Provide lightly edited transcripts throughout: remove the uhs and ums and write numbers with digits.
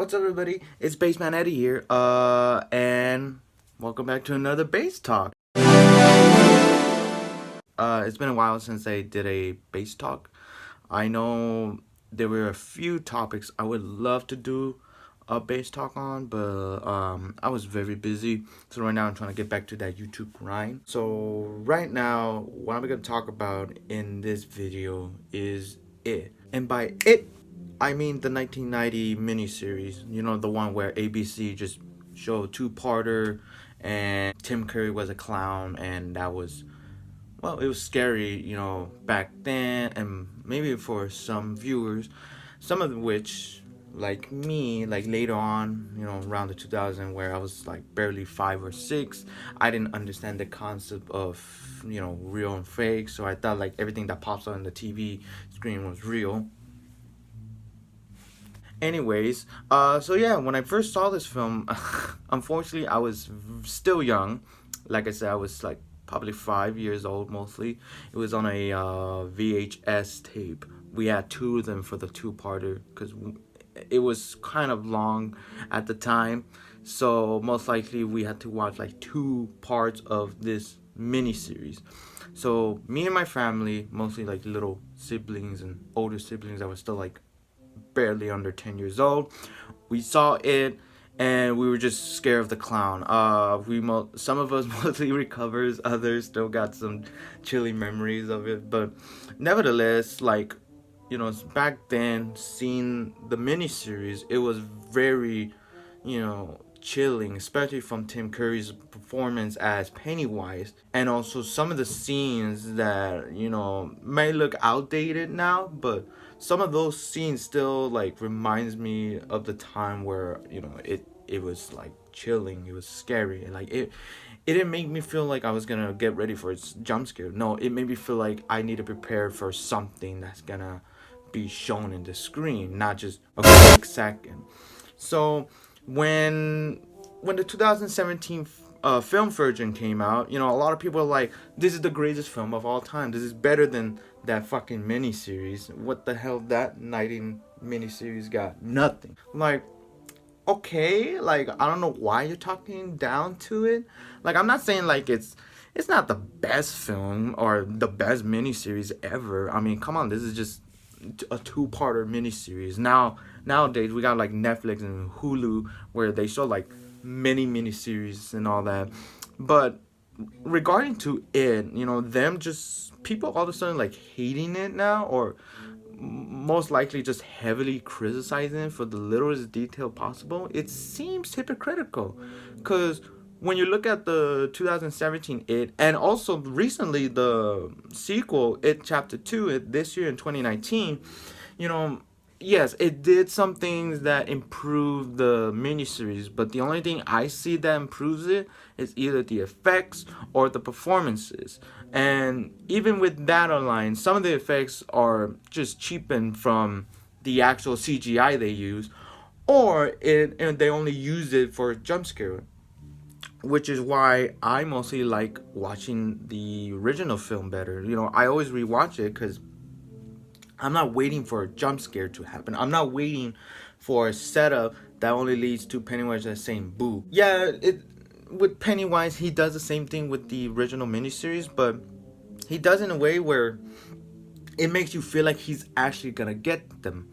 What's up, everybody? It's Bassman Eddie here, and welcome back to another Bass Talk. It's been a while since I did a Bass Talk. I know there were a few topics I would love to do a Bass Talk on, but I was very busy. So right now I'm trying to get back to that YouTube grind. So right now, what I'm gonna talk about in this video is It. And by It, I mean the 1990 miniseries, the one where ABC just showed a two-parter and Tim Curry was a clown, and that was, well, it was scary, back then, and maybe for some viewers, some of which, like me, like later on, around the 2000, where I was like barely 5 or 6, I didn't understand the concept of, real and fake, so I thought like everything that pops on the TV screen was real. Anyways, so yeah, when I first saw this film, unfortunately, I was still young. Like I said, I was like probably 5 years old mostly. It was on a VHS tape. We had two of them for the two-parter because it was kind of long at the time. So most likely we had to watch like two parts of this miniseries. So me and my family, mostly like little siblings and older siblings that were still like barely under 10 years old. We saw it and we were just scared of the clown. Some of us mostly recovers, others still got some chilly memories of it. But nevertheless, like, back then, seeing the miniseries, it was very, chilling, especially from Tim Curry's performance as Pennywise, and also some of the scenes that may look outdated now, but some of those scenes still like reminds me of the time where it was like chilling, it was scary, and like it didn't make me feel like I was gonna get ready for its jump scare. No, it made me feel like I need to prepare for something that's gonna be shown in the screen, not just a quick second. So when the 2017 film version came out, a lot of people are like, this is the greatest film of all time. This is better than that fucking miniseries. What the hell that 19 miniseries got? Nothing. Like, okay, like I don't know why you're talking down to it. Like, I'm not saying like it's not the best film or the best miniseries ever. I mean, come on, this is just a two-parter miniseries. Nowadays we got like Netflix and Hulu where they show like many miniseries and all that. But regarding to it, them just people all of a sudden like hating it now, or most likely just heavily criticizing it for the littlest detail possible. It seems hypocritical, because when you look at the 2017 It, and also recently the sequel It Chapter 2 this year in 2019, yes, it did some things that improved the miniseries, but the only thing I see that improves it is either the effects or the performances. And even with that online, some of the effects are just cheapened from the actual CGI they use, or and they only use it for jump scare, which is why I mostly like watching the original film better. I always rewatch it because I'm not waiting for a jump scare to happen. I'm not waiting for a setup that only leads to Pennywise just saying boo. Yeah, with Pennywise, he does the same thing with the original miniseries, but he does it in a way where it makes you feel like he's actually gonna get them.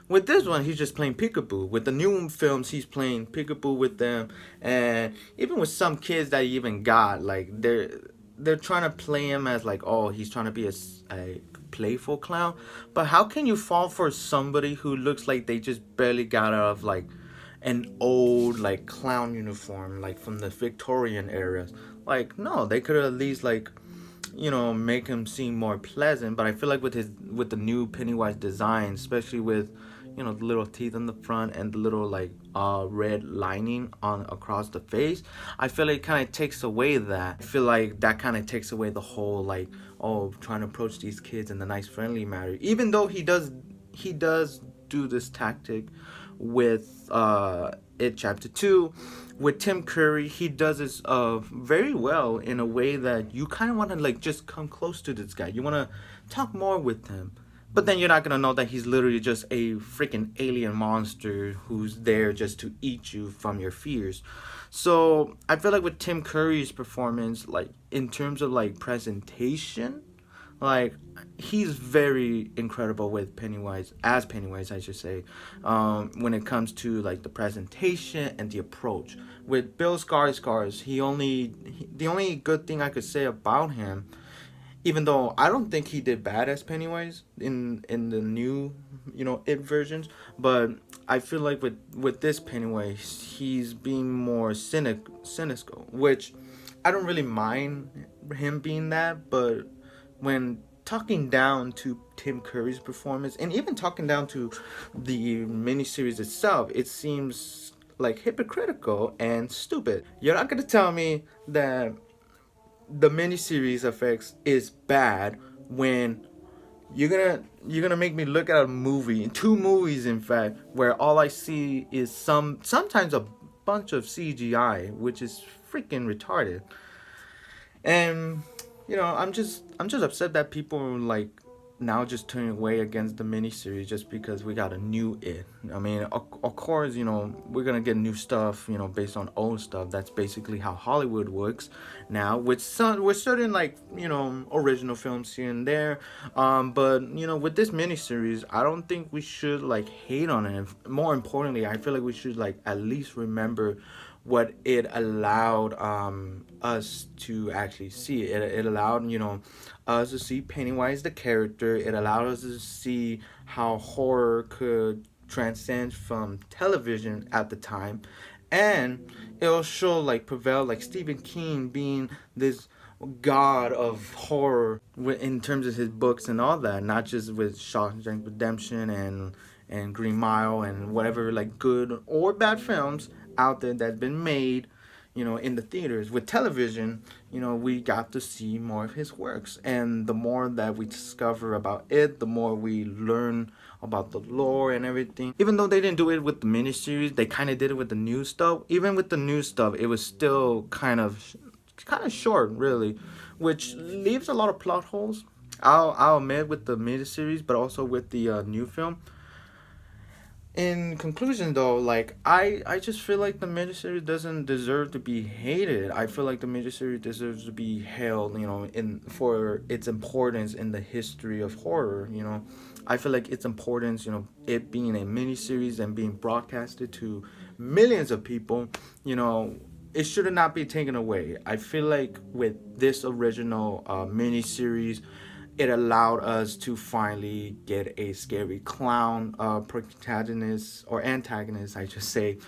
With this one, he's just playing peekaboo. With the new films, he's playing peekaboo with them, and even with some kids that he even got, like they're trying to play him as like, oh, he's trying to be a playful clown. But how can you fall for somebody who looks like they just barely got out of like an old like clown uniform, like from the Victorian era? Like, no, they could at least like make him seem more pleasant. But I feel like with the new Pennywise design, especially with the little teeth on the front and the little like red lining on across the face, I feel like it kind of takes away that. I feel like that kind of takes away the whole like, oh, trying to approach these kids in a nice friendly manner, even though he does do this tactic with It Chapter 2. With Tim Curry, he does this very well, in a way that you kind of want to like just come close to this guy. You want to talk more with him. But then you're not gonna know that he's literally just a freaking alien monster who's there just to eat you from your fears. So I feel like with Tim Curry's performance, like in terms of like presentation, like he's very incredible with Pennywise, as Pennywise I should say, when it comes to like the presentation and the approach. With Bill Skarsgård, the only good thing I could say about him, even though I don't think he did bad as Pennywise in the new, It versions, but I feel like with this Pennywise, he's being more cynical, which I don't really mind him being that, but when talking down to Tim Curry's performance and even talking down to the miniseries itself, it seems like hypocritical and stupid. You're not gonna tell me that the miniseries effects is bad when you're gonna make me look at a movie, two movies in fact, where all I see is sometimes a bunch of CGI, which is freaking retarded. And I'm just upset that people are like now just turning away against the miniseries just because we got a new it. I mean, of course, we're gonna get new stuff, based on old stuff. That's basically how Hollywood works now, with certain like original films here and there. But with this miniseries, I don't think we should like hate on it. More importantly, I feel like we should like at least remember what it allowed us to actually see. It allowed us to see Pennywise the character. It allowed us to see how horror could transcend from television at the time, and it'll show like prevail like Stephen King being this god of horror in terms of his books and all that, not just with Shawshank Redemption and Green Mile and whatever like good or bad films out there that's been made, in the theaters. With television, we got to see more of his works, and the more that we discover about it, the more we learn about the lore and everything. Even though they didn't do it with the miniseries, they kind of did it with the new stuff. Even with the new stuff, it was still kind of short, really, which leaves a lot of plot holes. I'll admit with the miniseries, but also with the new film. In conclusion, though, like I just feel like the miniseries doesn't deserve to be hated. I feel like the miniseries deserves to be held, in for its importance in the history of horror. I feel like its importance, it being a miniseries and being broadcasted to millions of people, it should not be taken away. I feel like with this original miniseries, it allowed us to finally get a scary clown protagonist or antagonist, I should say.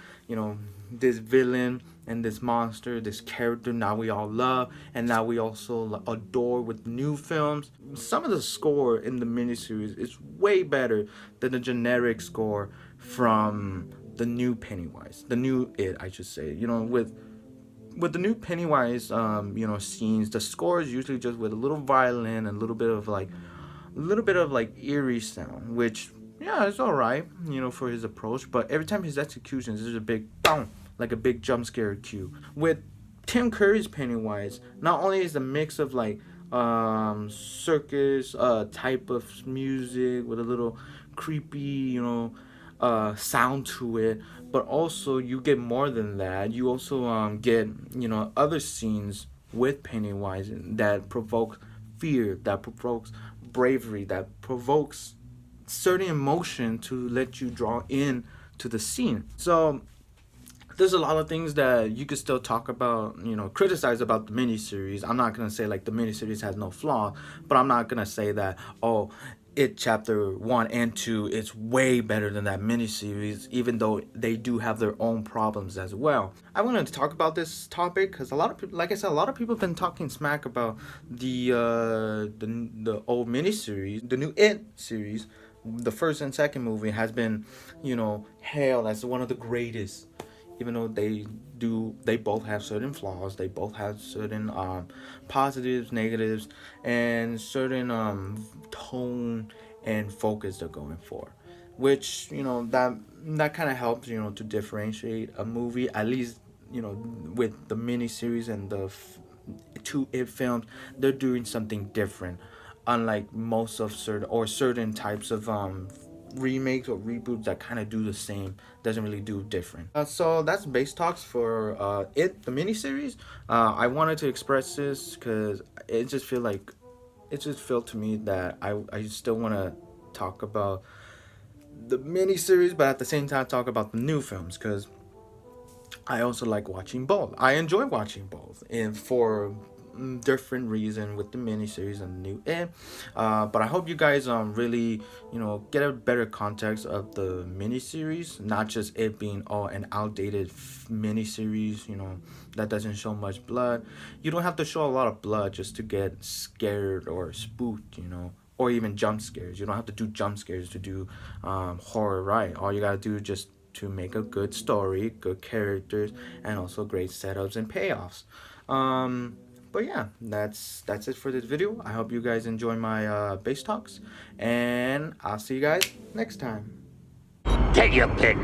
This villain and this monster, this character now we all love, and now we also adore with new films. Some of the score in the miniseries is way better than the generic score from the new Pennywise, the new It, I should say. With the new Pennywise, scenes, the score is usually just with a little violin and a little bit of like eerie sound, which yeah, it's all right, for his approach. But every time his executions, there's a big boom, like a big jump scare cue. With Tim Curry's Pennywise, not only is the mix of like circus type of music with a little creepy, sound to it, but also you get more than that. You also get other scenes with Pennywise that provoke fear, that provokes bravery, that provokes certain emotion to let you draw in to the scene. So there's a lot of things that you could still talk about, criticize about the miniseries. I'm not gonna say like the miniseries has no flaw, but I'm not gonna say that, oh, it chapter 1 and 2 is way better than that miniseries, even though they do have their own problems as well. I wanted to talk about this topic because a lot of people, like I said, a lot of people have been talking smack about the old miniseries, the new It series. The first and second movie has been, hailed as one of the greatest, even though they both have certain flaws. They both have certain positives, negatives, and certain tone and focus they're going for, which that kind of helps to differentiate a movie, at least with the miniseries and the two It films. They're doing something different. unlike most of certain types of remakes or reboots that kind of do the same, doesn't really do different. So that's base talks for the miniseries. I wanted to express this because it just felt to me that I still want to talk about the miniseries, but at the same time talk about the new films, because I also like watching both. I enjoy watching both, and for different reason with the miniseries and the new it. But I hope you guys really get a better context of the miniseries, not just it being an outdated miniseries. That doesn't show much blood. You don't have to show a lot of blood just to get scared or spooked. Or even jump scares. You don't have to do jump scares to do horror right. All you gotta do is just to make a good story, good characters, and also great setups and payoffs. But yeah, that's it for this video. I hope you guys enjoy my bass talks, and I'll see you guys next time. Take your pick.